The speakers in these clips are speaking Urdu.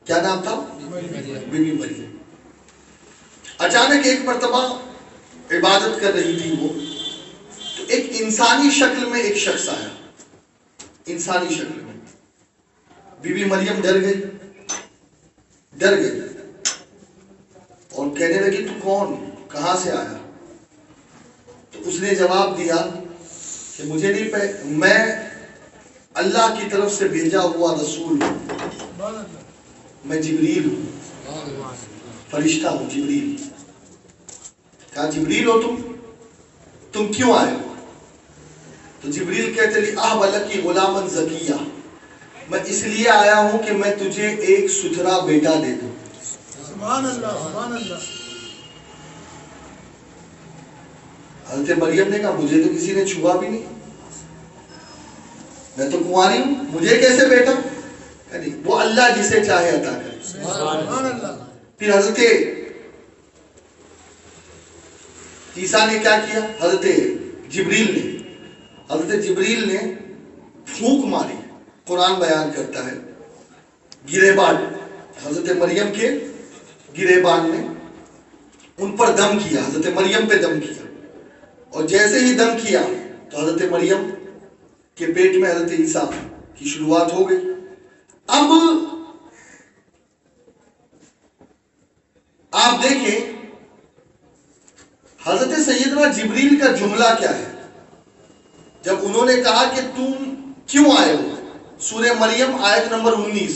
کیا نام تھا؟ بی بی مریم۔ اچانک ایک مرتبہ عبادت کر رہی تھی وہ، تو ایک انسانی شکل میں ایک شخص آیا، انسانی شکل میں۔ بی بی مریم ڈر گئی اور کہنے لگی تو کون، کہاں سے آیا؟ تو اس نے جواب دیا کہ مجھے نہیں میں اللہ کی طرف سے بھیجا ہوا رسول ہوں، میں جبریل ہوں، فرشتہ ہوں، جبریل۔ کہا جبریل ہو تم کیوں آئے ہو؟ تو جبریل کہتے لی احبلکی غلامن زکیہ، میں اس لیے آیا ہوں کہ میں تجھے ایک ستھرا بیٹا دے دوں۔ سبحان اللہ سبحان اللہ۔ حضرت مریم نے کہا مجھے تو کسی نے چھوا بھی نہیں، میں تو کنواری ہوں، مجھے کیسے بیٹا؟ وہ اللہ جسے چاہے عطا کرے۔ سبحان اللہ۔ پھر حضرت عیسیٰ نے کیا کیا؟ حضرت جبریل نے پھونک ماری، قرآن بیان کرتا ہے، گریبان، حضرت مریم کے گریبان نے ان پر دم کیا، حضرت مریم پہ دم کیا، اور جیسے ہی دم کیا تو حضرت مریم کے پیٹ میں حضرت عیسیٰ کی شروعات ہو گئی۔ اب آپ دیکھیں حضرت سیدنا جبریل کا جملہ کیا ہے جب انہوں نے کہا کہ تم کیوں آئے ہو؟ سورہ مریم آیت نمبر 19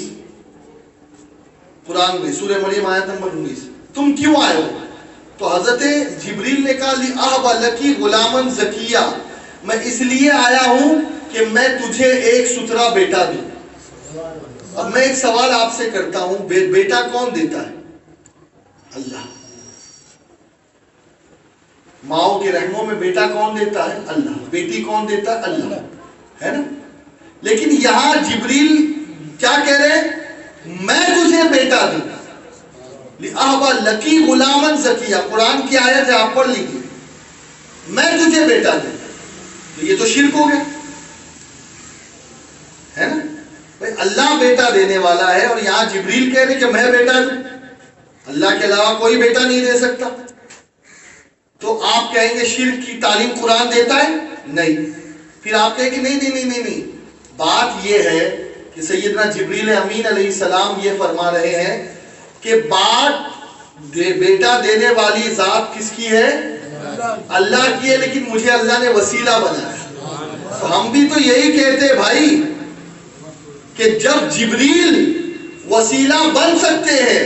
قرآن میں، سورہ مریم آیت نمبر 19، تم کیوں آئے ہو؟ تو حضرت جبریل نے کہا لِأَهْبَ لَكِ غُلَامًا زَكِيًّا، میں اس لیے آیا ہوں کہ میں تجھے ایک ستھرا بیٹا دوں۔ اب میں ایک سوال آپ سے کرتا ہوں، بیٹا کون دیتا ہے؟ اللہ۔ ماؤں کے رحموں میں بیٹا کون دیتا ہے؟ اللہ۔ بیٹی کون دیتا ہے؟ اللہ، ہے نا؟ لیکن یہاں جبریل کیا کہہ رہے ہیں؟ میں تجھے بیٹا دوں۔ لِأَهْبَ لَكِ غُلَامًا زَكِيًّا، قرآن کی آیت ہے، آپ پڑھ لیجیے، میں تجھے بیٹا دوں۔ تو یہ تو شرک ہو گیا، ہے نا؟ بھائی اللہ بیٹا دینے والا ہے اور یہاں جبریل کہہ رہے کہ میں بیٹا دوں، اللہ کے علاوہ کوئی بیٹا نہیں دے سکتا۔ تو آپ کہیں گے شرک کی تعلیم قرآن دیتا ہے؟ نہیں۔ پھر آپ کہیں گے نہیں، بات یہ ہے کہ سیدنا جبریل امین علیہ السلام یہ فرما رہے ہیں کہ بات بیٹا دینے والی ذات کس کی ہے؟ اللہ کی ہے، لیکن مجھے اللہ نے وسیلہ بنایا۔ تو ہم بھی تو یہی کہتے بھائی کہ جب جبریل وسیلہ بن سکتے ہیں،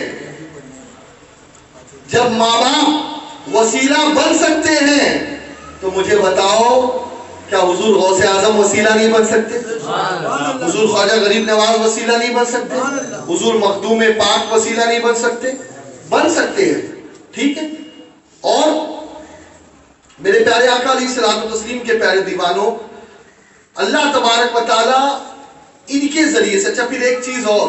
جب ماں باپ وسیلہ بن سکتے ہیں، تو مجھے بتاؤ کیا حضور غوث اعظم وسیلہ نہیں بن سکتے؟ حضور خواجہ غریب نواز وسیلہ نہیں بن سکتے؟ حضور مخدوم پاک وسیلہ نہیں بن سکتے؟ بن سکتے ہیں، ٹھیک ہے۔ اور میرے پیارے آقا علیہ الصلوۃ والتسلیم کے پیارے دیوانوں، اللہ تبارک و تعالی ان کے ذریعے سے، اچھا پھر ایک چیز اور،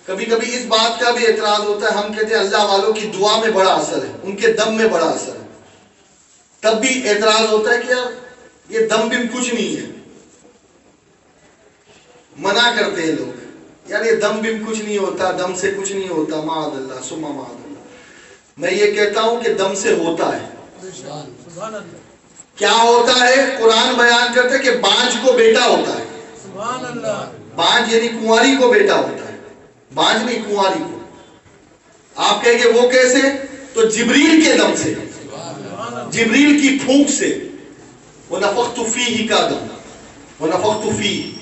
کبھی کبھی اس بات کا بھی اعتراض ہوتا ہے، ہم کہتے ہیں اللہ والوں کی دعا میں بڑا اثر ہے، ان کے دم میں بڑا اثر ہے، تب بھی اعتراض ہوتا ہے کہ یار یہ دم بم کچھ نہیں ہے، منع کرتے ہیں لوگ، یار یہ دم بم کچھ نہیں ہوتا، دم سے کچھ نہیں ہوتا، معاذ اللہ ثم معاذ اللہ۔ میں یہ کہتا ہوں کہ دم سے ہوتا ہے۔ کیا ہوتا ہے؟ قرآن بیان کرتا ہے کہ بانجھ کو بیٹا ہوتا ہے، بانجھ یعنی کنواری کو بیٹا ہوتا ہے، بانجھ نہیں کنواری کو۔ آپ کہیں گے وہ کیسے؟ تو جبریل کے دم سے، جبریل کی پھونک سے، وَنَفَخْتُ فِيهِ کا دم، وَنَفَخْتُ فِيهِ،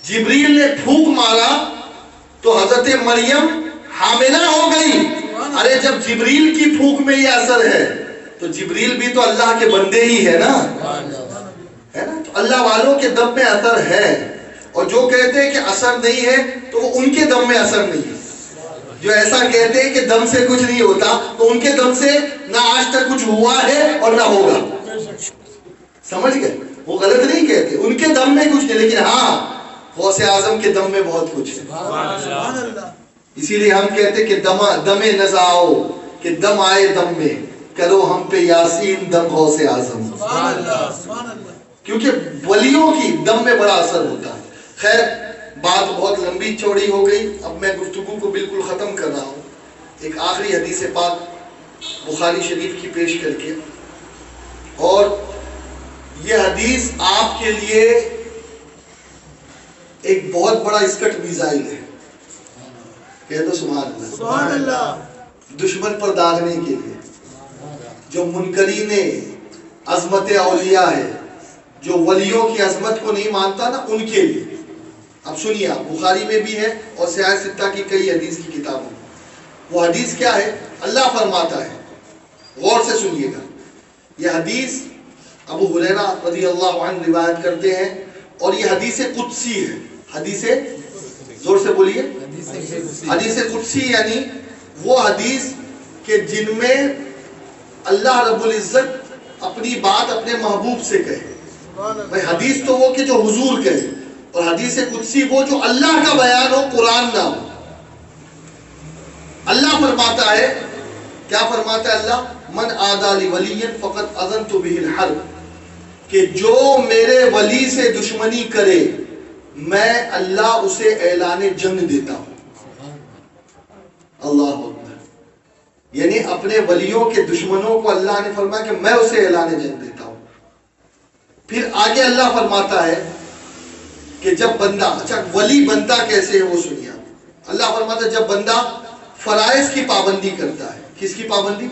جبریل نے پھونک مارا تو حضرت مریم حاملہ ہو گئی۔ ارے جب جبریل کی پھونک میں یہ اثر ہے تو جبریل بھی تو اللہ کے بندے ہی ہے نا، ہے نا؟ تو اللہ والوں کے دم میں اثر ہے، اور جو کہتے ہیں کہ اثر نہیں ہے تو وہ ان کے دم میں اثر نہیں ہے۔ جو ایسا کہتے ہیں کہ دم سے کچھ نہیں ہوتا تو ان کے دم سے نہ آج تک کچھ ہوا ہے اور نہ ہوگا، سمجھ گئے؟ وہ غلط نہیں کہتے، ان کے دم میں کچھ نہیں، لیکن ہاں غوث اعظم کے دم میں بہت کچھ ہے۔ اسی لیے ہم کہتے کہ دم نزاؤ، کہ دم آئے دم میں، کرو ہم پہ یاسین دم غوث اعظم، کیونکہ ولیوں کی دم میں بڑا اثر ہوتا ہے۔ خیر بات بہت لمبی چوڑی ہو گئی، اب میں گفتگو کو بالکل ختم کر رہا ہوں ایک آخری حدیث پاک بخاری شریف کی پیش کر کے، اور یہ حدیث آپ کے لیے ایک بہت بڑا اسکٹ میزائل ہے، کہہ دو سبحان اللہ، سبحان اللہ، دشمن پر داغنے کے لیے، جو منکرین عظمت اولیاء ہے، جو ولیوں کی عظمت کو نہیں مانتا نا، ان کے لیے۔ اب سنیے، آپ بخاری میں بھی ہے اور سیاہ ستہ کی کئی حدیث کی کتابوں میں۔ وہ حدیث کیا ہے؟ اللہ فرماتا ہے، غور سے سنیے گا، یہ حدیث ابو ہریرہ رضی اللہ عنہ روایت کرتے ہیں، اور یہ حدیث قدسی ہے۔ حدیث، زور سے بولیے، حدیث قدسی یعنی وہ حدیث کہ جن میں اللہ رب العزت اپنی بات اپنے محبوب سے کہے۔ بھائی حدیث تو وہ کہ جو حضور کہے، اور حدیث قدسی وہ جو اللہ کا بیان ہو، قرآن نہ ہو۔ اللہ فرماتا ہے، کیا فرماتا ہے اللہ؟ من عادی لی ولی فقد اذنت به الحرب، کہ جو میرے ولی سے دشمنی کرے میں اللہ اسے اعلان جنگ دیتا ہوں۔ اللہ اکبر، یعنی اپنے ولیوں کے دشمنوں کو اللہ نے فرمایا کہ میں اسے اعلان جنگ دیتا ہوں۔ پھر آگے اللہ فرماتا ہے کہ جب بندہ، اچھا ولی بنتا کیسے ہے وہ سنیے آپ۔ اللہ فرماتا ہے جب بندہ فرائض کی پابندی کرتا ہے۔ کس کی پابندی؟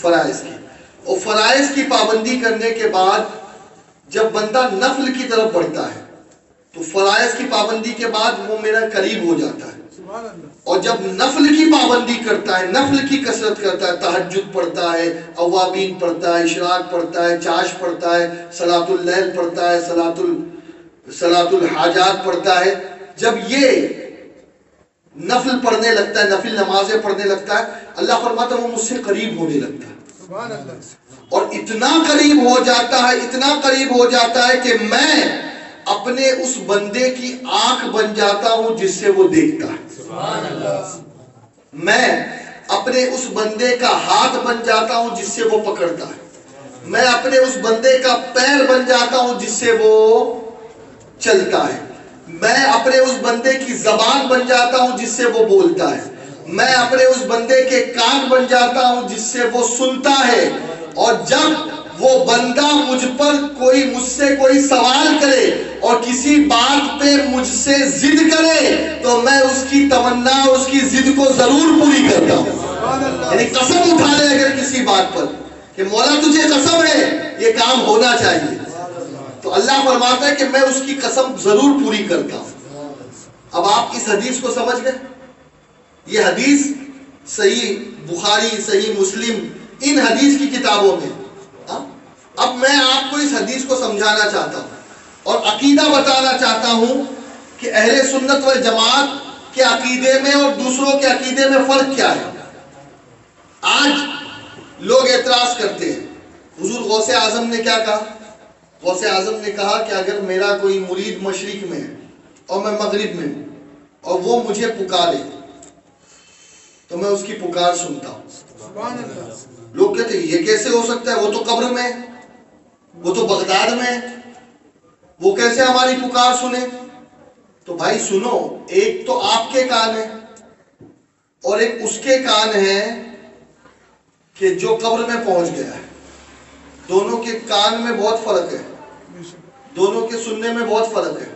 فرائض کی۔ اور فرائض کی پابندی کرنے کے بعد جب بندہ نفل کی طرف بڑھتا ہے تو فرائض کی پابندی کے بعد وہ میرا قریب ہو جاتا ہے، اور جب نفل کی پابندی کرتا ہے، نفل کی کثرت کرتا ہے، تہجد پڑھتا ہے، اوابین پڑھتا ہے، اشراق پڑھتا ہے، چاش پڑھتا ہے، صلاۃ اللیل پڑھتا ہے، صلاۃ الحاجات پڑھتا ہے، جب یہ نفل پڑھنے لگتا ہے، نفل نمازیں پڑھنے لگتا ہے، اللہ فرماتا ہے وہ مجھ سے قریب ہونے لگتا ہے، اور اتنا قریب ہو جاتا ہے، اتنا قریب ہو جاتا ہے کہ میں اپنے اس بندے کی آنکھ بن جاتا ہوں جس سے وہ دیکھتا ہے، میں اپنے اس بندے کا ہاتھ بن جاتا ہوں جس سے وہ پکڑتا ہے، میں اپنے اس بندے کا پیر بن جاتا ہوں جس سے وہ چلتا ہے، میں اپنے اس بندے کی زبان بن جاتا ہوں جس سے وہ بولتا ہے، میں اپنے اس بندے کے کان بن جاتا ہوں جس سے وہ سنتا ہے، اور جب وہ بندہ مجھ سے کوئی سوال کرے اور کسی بات پہ مجھ سے ضد کرے تو میں اس کی تمنا، اس کی ضد کو ضرور پوری کرتا ہوں۔ یعنی قسم اٹھا لے اگر کسی بات پر کہ مولا تجھے قسم ہے یہ کام ہونا چاہیے، تو اللہ فرماتا ہے کہ میں اس کی قسم ضرور پوری کرتا ہوں۔ اب آپ اس حدیث کو سمجھ گئے؟ یہ حدیث صحیح بخاری، صحیح مسلم، ان حدیث کی کتابوں میں۔ اب میں آپ کو اس حدیث کو سمجھانا چاہتا ہوں اور عقیدہ بتانا چاہتا ہوں کہ اہل سنت والجماعت کے عقیدے میں اور دوسروں کے عقیدے میں فرق کیا ہے۔ آج لوگ اعتراض کرتے ہیں، حضور غوث اعظم نے کیا کہا؟ غوث اعظم نے کہا کہ اگر میرا کوئی مرید مشرق میں ہے اور میں مغرب میں ہوں اور وہ مجھے پکارے تو میں اس کی پکار سنتا ہوں۔ لوگ کہتے ہیں یہ کیسے ہو سکتا ہے، وہ تو قبر میں ہے، وہ تو بغداد میں ہے، وہ کیسے ہماری پکار سنے؟ تو بھائی سنو، ایک تو آپ کے کان ہے اور ایک اس کے کان ہے کہ جو قبر میں پہنچ گیا ہے۔ دونوں کے کان میں بہت فرق ہے، دونوں کے سننے میں بہت فرق ہے۔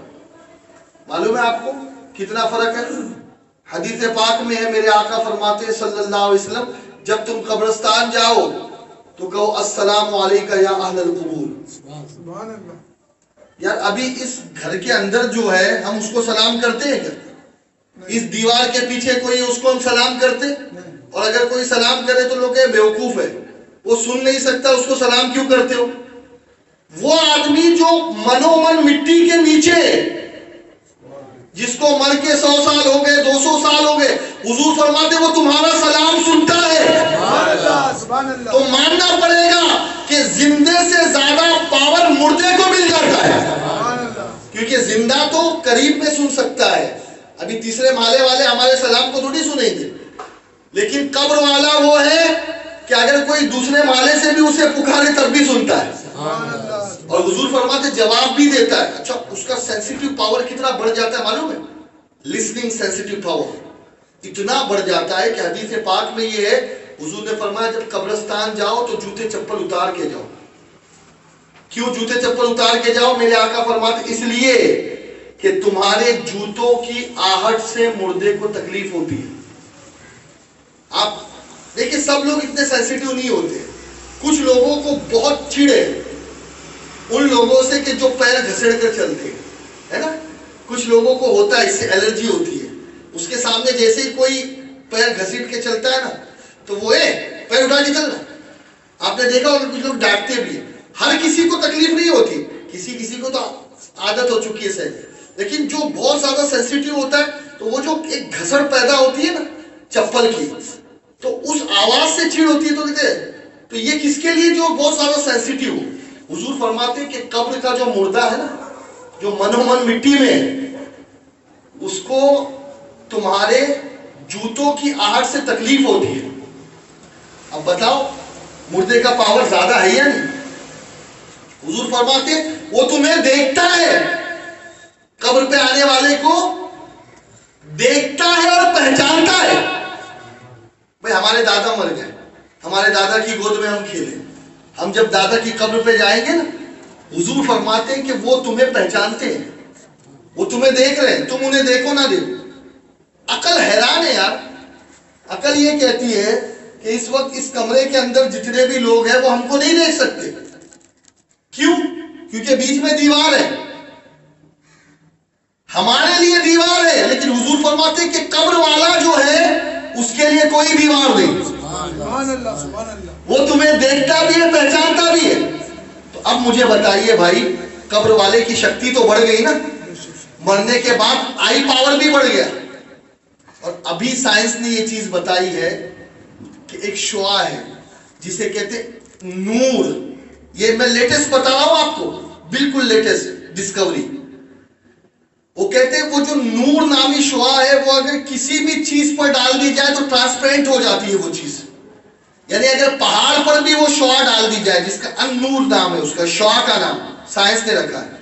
معلوم ہے آپ کو کتنا فرق ہے؟ حدیث پاک میں ہے، میرے آقا فرماتے ہیں صلی اللہ علیہ وسلم، جب تم قبرستان جاؤ تو کہو السلام علیکم یا اہل القبور۔ یار ابھی اس گھر کے اندر جو ہے ہم اس کو سلام کرتے ہیں کیا؟ اس دیوار کے پیچھے کوئی اس کو ہم سلام کرتے؟ اور اگر کوئی سلام کرے تو لوگ بیوقوف ہے، وہ سن نہیں سکتا، اس کو سلام کیوں کرتے ہو؟ وہ آدمی جو منو من مٹی کے نیچے، جس کو مر کے 100 سال ہو گئے، 200 سال ہو گئے، حضور فرماتے وہ تمہارا سلام سنتا ہے، تو ماننا پڑے گا کہ زندے سے زیادہ پاور مردے کو مل جاتا ہے، کیونکہ زندہ تو قریب میں سن سکتا ہے، ابھی تیسرے محلے والے ہمارے سلام کو تھوڑی سنیں گے، لیکن قبر والا وہ ہے کہ اگر کوئی دوسرے محلے سے بھی اسے پکارے تب بھی سنتا ہے، اور حضور فرماتے جواب بھی دیتا ہے. اچھا اس کا سینسیٹیو پاور کتنا بڑھ جاتا ہے معلوم ہے؟ لسننگ سینسیٹیو پاور اتنا بڑھ جاتا ہے کہ حدیث پاک میں یہ ہے، حضور نے فرمایا جب قبرستان جاؤ تو جوتے چپل اتار کے جاؤ. کیوں جوتے چپل اتار کے جاؤ؟ میرے آقا فرماتے اس لیے کہ تمہارے جوتوں کی آہٹ سے مردے کو تکلیف ہوتی ہے. آپ دیکھیں سب لوگ اتنے سینسیٹیو نہیں ہوتے. کچھ لوگوں کو بہت چڑ ہے ان لوگوں سے کہ جو پیر گھسڑ کر چلتے ہیں، ہے نا. کچھ لوگوں کو ہوتا ہے، اس سے الرجی ہوتی ہے. اس کے سامنے جیسے ہی کوئی پیر گھسیٹ کے چلتا ہے نا تو وہ پیر اٹھا کے چلنا. آپ نے دیکھا ہوگا کچھ لوگ ڈانٹتے بھی ہیں. ہر کسی کو تکلیف نہیں ہوتی، کسی کو تو عادت ہو چکی ہے سہی. لیکن جو بہت زیادہ سینسیٹیو ہوتا ہے تو وہ جو ایک گھسڑ پیدا ہوتی ہے نا چپل کی، تو اس آواز سے چڑ ہوتی ہے. تو کہتے ہیں تو یہ کس کے لیے جو بہت زیادہ سینسیٹیو ہو. حضور فرماتے ہیں کہ قبر کا جو مردہ ہے نا، جو منومن مٹی میں اس کو تمہارے جوتوں کی آہٹ سے تکلیف ہوتی ہے. اب بتاؤ مردے کا پاور زیادہ ہے یا نہیں؟ حضور فرماتے ہیں وہ تمہیں دیکھتا ہے، قبر پہ آنے والے کو دیکھتا ہے اور پہچانتا ہے. بھئی ہمارے دادا مر گئے، ہمارے دادا کی گود میں ہم کھیلے. ہم جب دادا کی قبر پہ جائیں گے نا، حضور فرماتے ہیں کہ وہ تمہیں پہچانتے ہیں، وہ تمہیں دیکھ رہے ہیں، تم انہیں دیکھو نہ دیکھو. عقل حیران ہے یار. عقل یہ کہتی ہے کہ اس وقت اس کمرے کے اندر جتنے بھی لوگ ہیں وہ ہم کو نہیں دیکھ سکتے. کیوں؟ کیونکہ بیچ میں دیوار ہے. ہمارے لیے دیوار ہے، لیکن حضور فرماتے ہیں کہ قبر والا جو ہے اس کے لیے کوئی دیوار نہیں. سبحان اللہ سبحان اللہ. وہ تمہیں دیکھتا بھی ہے، پہچانتا بھی ہے. تو اب مجھے بتائیے بھائی، قبر والے کی شکتی تو بڑھ گئی نا، مرنے کے بعد آئی پاور بھی بڑھ گیا. اور ابھی سائنس نے یہ چیز بتائی ہے کہ ایک شعاع ہے جسے کہتے نور. یہ میں لیٹسٹ بتا رہا ہوں آپ کو، بالکل لیٹسٹ ڈسکوری. وہ کہتے ہیں وہ جو نور نامی شعاع ہے وہ اگر کسی بھی چیز پر ڈال دی جائے تو ٹرانسپیرنٹ ہو جاتی ہے وہ چیز. یعنی اگر پہاڑ پر بھی وہ شعاع ڈال دی جائے، جس کا النور نام ہے، اس کا شعاع کا نام سائنس نے رکھا ہے،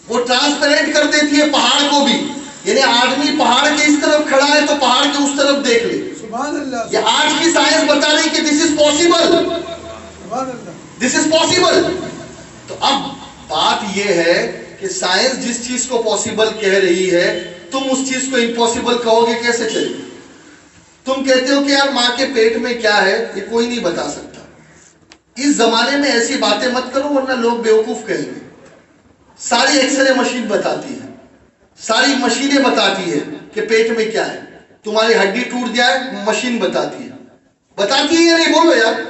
وہ ٹرانسپیرنٹ کر دیتی ہے پہاڑ کو بھی. یعنی آدمی پہاڑ کے اس طرف کھڑا ہے تو پہاڑ کے اس طرف دیکھ لے. سبحان اللہ. یہ آج کی سائنس بتا رہی کہ دس از پاسبل، سبحان اللہ. دس از پاسبل. تو اب بات یہ ہے کہ سائنس جس چیز کو پاسبل کہہ رہی ہے، تم اس چیز کو امپاسبل کہو گے، کیسے چلے؟ تم کہتے ہو کہ یار ماں کے پیٹ میں کیا ہے یہ کوئی نہیں بتا سکتا. اس زمانے میں ایسی باتیں مت کرو ورنہ لوگ بیوقوف کہیں گے. ساری ایکس رے مشین بتاتی ہے، ساری مشینیں بتاتی ہے کہ پیٹ میں کیا ہے. تمہاری ہڈی ٹوٹ جائے مشین بتاتی ہے یا نہیں؟ بولو یار.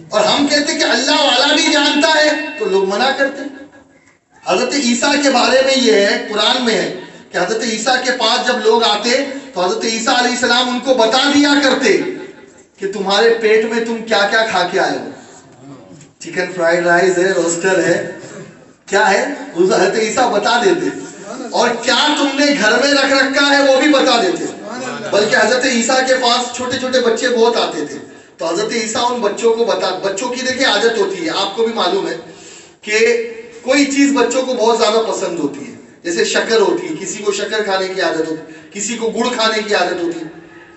اور ہم کہتے ہیں کہ اللہ والا بھی جانتا ہے تو لوگ منع کرتے ہیں. حضرت عیسیٰ کے بارے میں یہ ہے، قرآن میں ہے کہ حضرت عیسیٰ کے پاس جب لوگ آتے تو حضرت عیسیٰ علیہ السلام ان کو بتا دیا کرتے کہ تمہارے پیٹ میں تم کیا کیا کھا کے آئے ہو. چکن فرائیڈ رائس ہے، روسٹر ہے، کیا ہے حضرت عیسیٰ بتا دیتے. اور کیا تم نے گھر میں رکھ رکھا ہے وہ بھی بتا دیتے. بلکہ حضرت عیسیٰ کے پاس چھوٹے چھوٹے بچے بہت آتے تھے تو حضرت عیسیٰ ان بچوں کو بچوں کی دیکھیں عادت ہوتی ہے، آپ کو بھی معلوم ہے کہ کوئی چیز بچوں کو بہت زیادہ پسند ہوتی ہے. جیسے شکر ہوتی ہے، کسی کو شکر کھانے کی عادت ہوتی ہے، کسی کو گڑ کھانے کی عادت ہوتی ہے.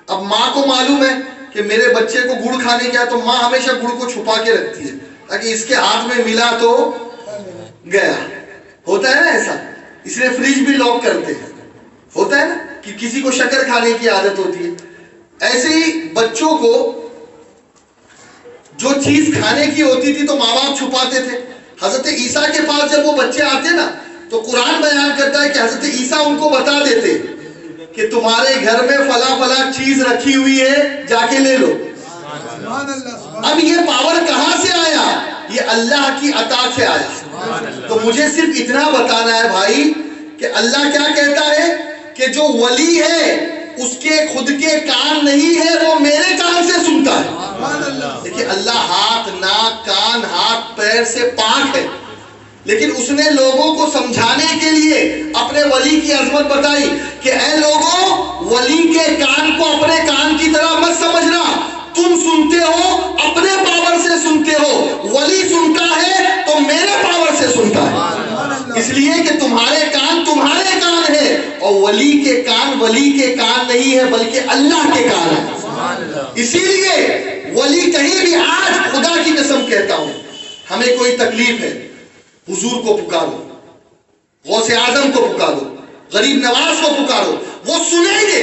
اب ماں کو معلوم ہے کہ میرے بچے کو گڑ کھانے کی عادت، تو ماں ہمیشہ گڑ کو چھپا کے رکھتی ہے تاکہ اس کے ہاتھ میں ملا تو گیا. ہوتا ہے نا ایسا، اس لیے فریج بھی لاک کرتے ہیں. ہوتا ہے نا کہ کسی کو شکر کھانے کی عادت ہوتی ہے. ایسے ہی بچوں کو جو چیز کھانے کی ہوتی تھی تو ماں باپ چھپاتے تھے. حضرت عیسیٰ کے پاس جب وہ بچے آتے نا تو قرآن بیان کرتا ہے کہ حضرت عیسیٰ ان کو بتا دیتے کہ تمہارے گھر میں فلاں فلاں چیز رکھی ہوئی ہے، جا کے لے لو. اب یہ پاور کہاں سے آیا؟ یہ اللہ کی عطا سے آیا. تو مجھے صرف اتنا بتانا ہے بھائی کہ اللہ کیا کہتا ہے کہ جو ولی ہے اس کے خود کے کان نہیں ہے، وہ میرے کان سے سنتا ہے. دیکھیں اللہ ہاتھ، ناک، کان، ہاتھ، پیر سے پاک ہے، لیکن اس نے لوگوں کو سمجھانے کے لیے اپنے ولی کی عظمت بتائی کہ اے لوگوں، ولی کے کان کو اپنے کان کی طرح مت سمجھنا. تم سنتے ہو اپنے پاور سے سنتے ہو، ولی سنتا ہے تو ولی کے کان نہیں ہے بلکہ اللہ کے کان ہے. اسی لیے ولی کہیں بھی, آج خدا کی قسم کہتا ہوں, ہمیں کوئی تکلیف ہے, حضور کو پکارو, غوث اعظم کو پکارو, غریب نواز کو پکارو, وہ سنیں گے,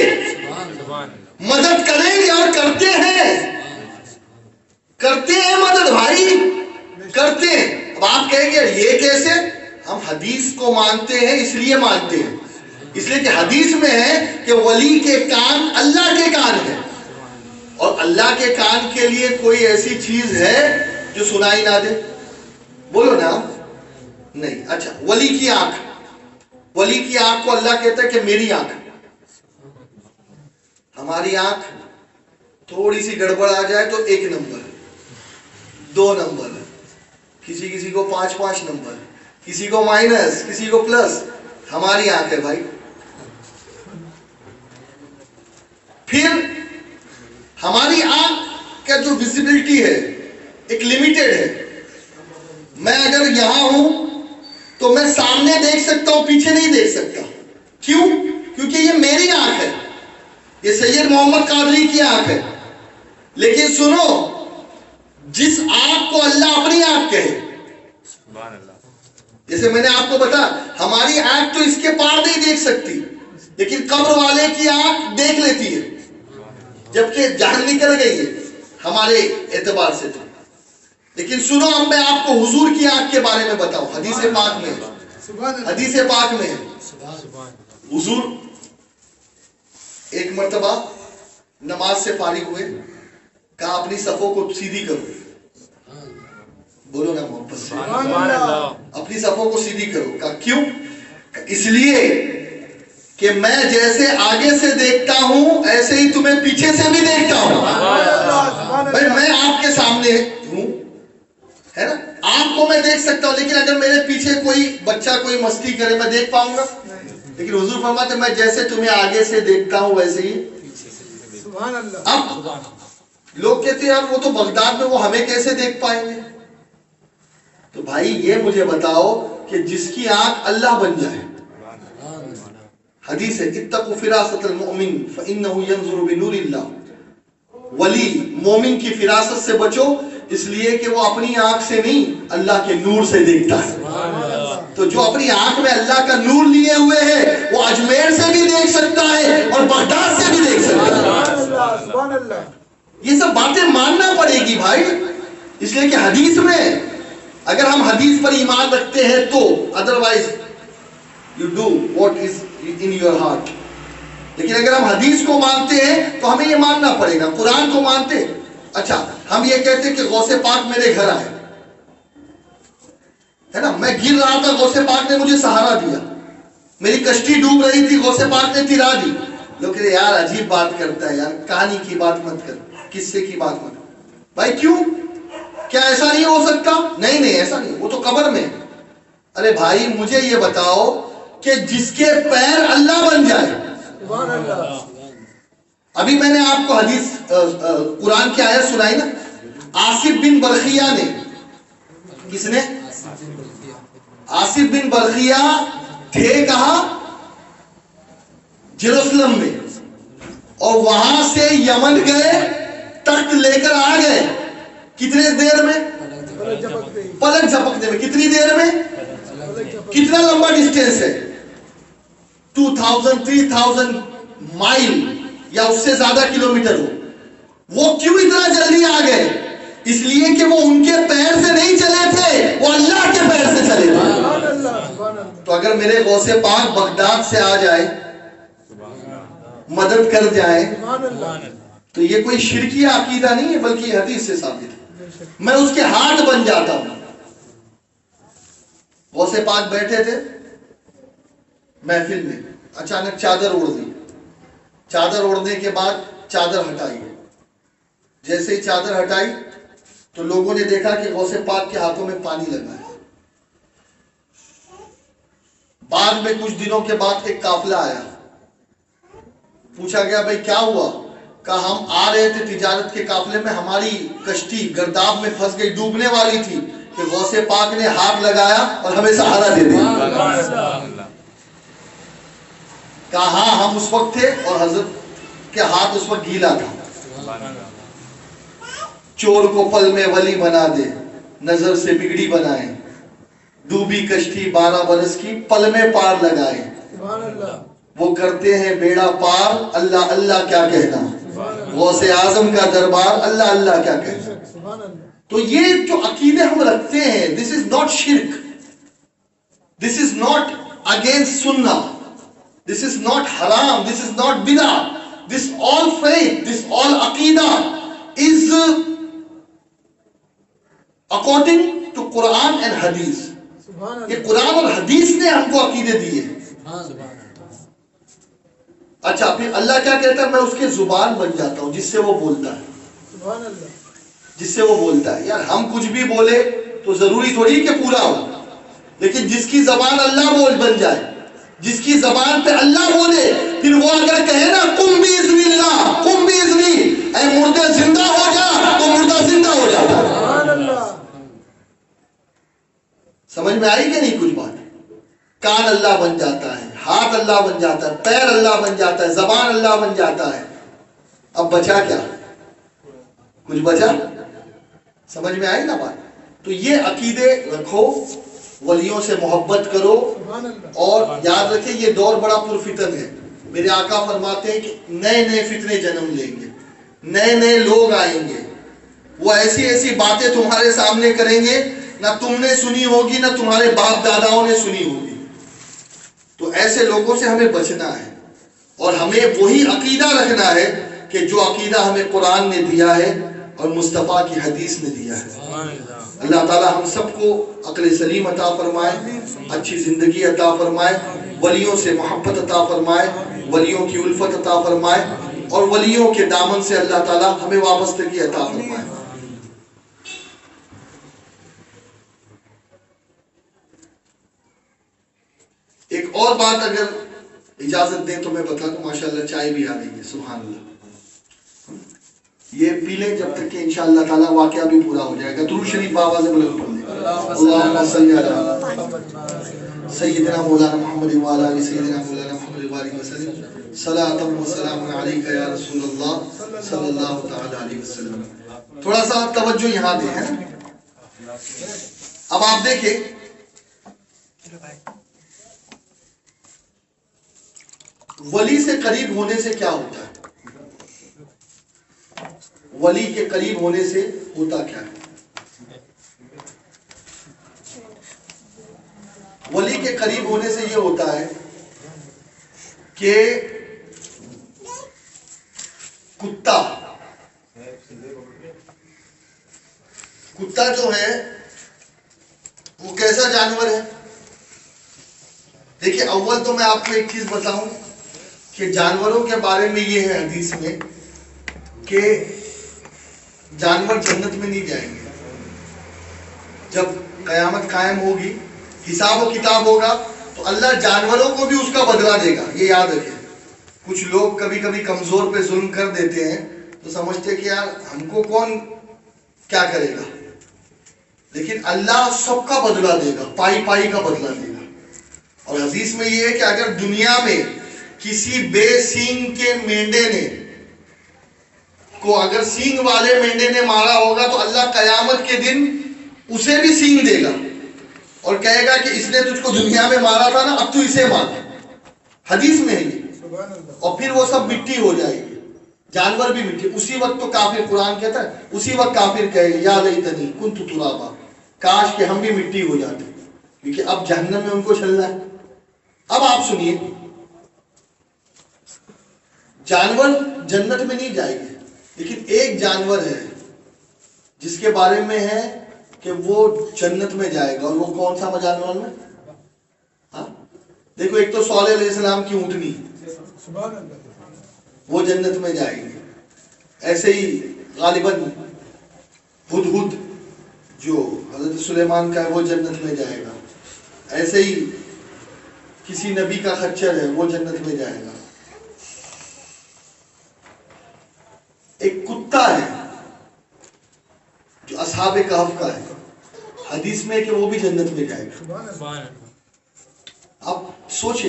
مدد کریں گے, اور کرتے ہیں مدد بھائی, کرتے ہیں. اب آپ کہیں گے یہ کیسے؟ ہم حدیث کو مانتے ہیں, اس لیے مانتے ہیں, اس لیے کہ حدیث میں ہے کہ ولی کے کان اللہ کے کان ہے, اور اللہ کے کان کے لیے کوئی ایسی چیز ہے جو سنائی نہ دے؟ بولو نا, نہیں. اچھا, ولی کی آنکھ کو اللہ کہتا ہے کہ میری آنکھ. ہماری آنکھ تھوڑی سی گڑبڑ آ جائے تو 1 نمبر, 2 نمبر, کسی کو 5 نمبر, کسی کو مائنس, کسی کو پلس. ہماری آنکھ ہے بھائی. پھر ہماری آنکھ کا جو ویزیبلٹی ہے ایک لیمیٹڈ ہے. میں اگر یہاں ہوں تو میں سامنے دیکھ سکتا ہوں, پیچھے نہیں دیکھ سکتا. کیوں؟ کیونکہ یہ میری آنکھ ہے, یہ سید محمد قادری کی آنکھ ہے. لیکن سنو, جس آنکھ کو اللہ اپنی آنکھ کہے, جیسے میں نے آپ کو بتا, ہماری آنکھ تو اس کے پار نہیں دیکھ سکتی, لیکن قبر والے کی آنکھ دیکھ لیتی ہے, جبکہ جان نکل گئی ہے ہمارے اعتبار سے. لیکن سنو, اب میں آپ کو حضور کی آنکھ کے بارے میں بتاؤں. حدیث پاک میں حضور ایک مرتبہ نماز سے فارغ ہوئے, کہا اپنی صفوں کو سیدھی کرو. بولو نا محبت سے, اپنی صفوں کو سیدھی کرو. کہا کیوں؟ اس لیے کہ میں جیسے آگے سے دیکھتا ہوں ایسے ہی تمہیں پیچھے سے بھی دیکھتا ہوں. بھائی میں آپ کے سامنے ہوں, ہے نا, آپ کو میں دیکھ سکتا ہوں, لیکن اگر میرے پیچھے کوئی بچہ کوئی مستی کرے میں دیکھ پاؤں گا؟ لیکن حضور فرماتے میں جیسے تمہیں آگے سے دیکھتا ہوں ویسے ہی. اب لوگ کہتے ہیں یار وہ تو بغداد میں, وہ ہمیں کیسے دیکھ پائیں گے؟ تو بھائی یہ مجھے بتاؤ کہ جس کی آنکھ اللہ بن جائے. حدیث ہے اتقوا فراست المؤمن فإنه ينظر بنور اللہ. ولی مومن کی فراست سے بچو, اس لیے کہ وہ اپنی آنکھ سے نہیں اللہ کے نور سے دیکھتا ہے. تو جو اپنی آنکھ میں اللہ کا نور لیے ہوئے ہے وہ اجمیر سے بھی دیکھ سکتا ہے اور بغداد سے بھی دیکھ سکتا ہے. یہ سب باتیں ماننا پڑے گی بھائی, اس لیے کہ حدیث میں اگر ہم حدیث پر ایمان رکھتے ہیں تو otherwise you do what is in your heart. لیکن اگر ہم حدیث کو مانتے ہیں تو ہمیں یہ ماننا پڑے گا. قرآن کو مانتے, اچھا ہم یہ کہتے ہیں کہ غوث پاک میرے گھر آئے, ہے نا, میں گر رہا تھا, غوث پاک نے مجھے سہارا دیا, میری کشتی ڈوب رہی تھی, غوث پاک نے تیرا دی. لوگ کہتے ہیں یار عجیب بات کرتا ہے یار, کہانی کی بات مت کر, قصے کی بات مت. بھائی کیوں؟ کیا ایسا نہیں ہو سکتا؟ نہیں ایسا نہیں, وہ تو قبر میں. ارے بھائی مجھے یہ بتاؤ کہ جس کے پیر اللہ بن جائے. ابھی میں نے آپ کو حدیث قرآن کی آیت سنائی نا, آصف بن برخیہ نے, کس نے؟ آصف بن برخیہ تھے کہاں؟ جیروسلم میں, اور وہاں سے یمن گئے, تخت لے کر آ گئے. کتنے دیر میں؟ پلک جھپکنے میں. کتنی دیر میں؟ کتنا لمبا ڈسٹینس ہے؟ 2000 3000 مائل یا اس سے زیادہ کلومیٹر ہو. وہ کیوں اتنا جلدی آ گئے؟ اس لیے کہ وہ ان کے پیر سے نہیں چلے تھے, وہ اللہ کے پیر سے چلے تھے. تو اگر میرے غوث پاک بغداد سے آ جائے, مدد کر جائے, تو یہ کوئی شرکی عقیدہ نہیں ہے بلکہ حدیث سے ثابت ہے. میں اس کے ہاتھ بن جاتا ہوں. غوث پاک بیٹھے تھے محفل میں, اچانک چادر اڑ دی. چادر اڑنے کے بعد چادر ہٹائی. جیسے ہی چادر ہٹائی تو لوگوں نے دیکھا کہ غوث پاک کے ہاتھوں میں پانی لگا ہے. بعد میں کچھ دنوں کے بعد ایک قافلہ آیا. پوچھا گیا بھائی کیا ہوا؟ کہا ہم آ رہے تھے تجارت کے قافلے میں, ہماری کشتی گرداب میں پھنس گئی, ڈوبنے والی تھی, کہ غوث پاک نے ہاتھ لگایا اور ہمیں سہارا دے دیا. کہا ہاں ہم اس وقت تھے اور حضرت کے ہاتھ اس وقت گیلا تھا. چور کو پل میں ولی بنا دے، نظر سے بگڑی بنائے، ڈوبی کشتی 12 برس کی پل میں پار لگائے. وہ کرتے ہیں بیڑا پار، اللہ اللہ کیا کہنا، غوث اعظم کا دربار، اللہ اللہ کیا کہنا. تو یہ جو عقیدے ہم رکھتے ہیں، this is not shirk, this is not against sunnah, this is not haram, this is not bid'ah, this all faith, this all aqidah is according to Quran and Hadith. یہ قرآن اور حدیث نے ہم کو عقیدے دیے. اچھا پھر اللہ کیا کہتا ہے، میں اس کے زبان بن جاتا ہوں جس سے وہ بولتا ہے، جس سے وہ بولتا ہے. یار ہم کچھ بھی بولے تو ضروری تھوڑی کہ پورا ہو، لیکن جس کی زبان اللہ بن جائے، جس کی زبان پہ اللہ بولے، پھر وہ اگر کہے نا قم باذن اللہ، قم باذنی، اے مردے زندہ ہو جا، تو مردہ زندہ ہو جاتا ہے. سمجھ میں آئی کہ نہیں کچھ بات؟ کان اللہ بن جاتا ہے، ہاتھ اللہ بن جاتا ہے، پیر اللہ بن جاتا ہے، زبان اللہ بن جاتا ہے. اب بچا کیا؟ کچھ بچا؟ سمجھ میں آئی نا بات؟ تو یہ عقیدے رکھو، ولیوں سے محبت کرو، اور یاد رکھیں یہ دور بڑا پرفتن ہے. میرے آقا فرماتے ہیں کہ نئے نئے فتنے جنم لیں گے، نئے نئے لوگ آئیں گے، وہ ایسی ایسی باتیں تمہارے سامنے کریں گے نہ تم نے سنی ہوگی نہ تمہارے باپ داداؤں نے سنی ہوگی. تو ایسے لوگوں سے ہمیں بچنا ہے، اور ہمیں وہی عقیدہ رکھنا ہے کہ جو عقیدہ ہمیں قرآن نے دیا ہے اور مصطفیٰ کی حدیث نے دیا ہے. اللہ تعالی ہم سب کو عقل سلیم عطا فرمائے، اچھی زندگی عطا فرمائے، ولیوں سے محبت عطا فرمائے، ولیوں کی الفت عطا فرمائے، اور ولیوں کے دامن سے اللہ تعالی ہمیں وابستگی عطا فرمائے. ایک اور بات اگر اجازت دیں تو میں بتا دوں، ماشاءاللہ چائے بھی آ گئی ہے، سبحان اللہ. یہ پی لیں جب تک کہ انشاءاللہ تعالی واقعہ بھی پورا ہو جائے گا. درود شریف بابا سے بلند پڑھ لیں. اللہم صلی علی سیدنا مولانا محمد وعلی آل سیدنا مولانا محمد وبارک وسلم. صلاۃ و سلام علیک یا رسول اللہ صلی اللہ تعالی علیہ وسلم. تھوڑا سا توجہ یہاں دیں. اب آپ دیکھیں ولی سے قریب ہونے سے کیا ہوتا ہے، ولی کے قریب ہونے سے ہوتا کیا ہے. ولی کے قریب ہونے سے یہ ہوتا ہے کہ کتا جو ہے وہ کیسا جانور ہے. دیکھیں اول تو میں آپ کو ایک چیز بتاؤں کہ جانوروں کے بارے میں یہ ہے حدیث میں کہ جانور جنت میں نہیں جائیں گے. جب قیامت قائم ہوگی، حساب و کتاب ہوگا، تو اللہ جانوروں کو بھی اس کا بدلہ دے گا. یہ یاد رکھیں. کچھ لوگ کبھی کبھی کمزور پہ ظلم کر دیتے ہیں تو سمجھتے کہ یار ہم کو کون کیا کرے گا، لیکن اللہ سب کا بدلہ دے گا، پائی پائی کا بدلہ دے گا. اور حدیث میں یہ ہے کہ اگر دنیا میں کسی بے سینگ کے مینڈے نے کو اگر سینگ والے مینڈے نے مارا ہوگا تو اللہ قیامت کے دن اسے بھی سینگ دے گا اور کہے گا کہ اس نے تجھ کو دنیا میں مارا تھا نا، اب تو اسے مار. حدیث میں ہے یہ. اور پھر وہ سب مٹی ہو جائے گی، جانور بھی مٹی. اسی وقت تو کافر، قرآن کہتا ہے اسی وقت کافر کہے گا یا لیتنی کنت ترابا، کاش کہ ہم بھی مٹی ہو جاتے، کیونکہ اب جہنم میں ان کو چلنا ہے. اب آپ سنیے، جانور جنت میں نہیں جائیں گے، لیکن ایک جانور ہے جس کے بارے میں ہے کہ وہ جنت میں جائے گا. اور وہ کون سا جانور میں؟ ہاں دیکھو، ایک تو صالح علیہ السلام کی اونٹنی، وہ جنت میں جائے گی. ایسے ہی غالباً ہدہد جو حضرت سلیمان کا ہے وہ جنت میں جائے گا. ایسے ہی کسی نبی کا خچر ہے وہ جنت میں جائے گا. ایک کتا ہے جو اصحاب کہف کا ہے، حدیث میں کہ وہ بھی جنت میں جائے گا. اب سوچے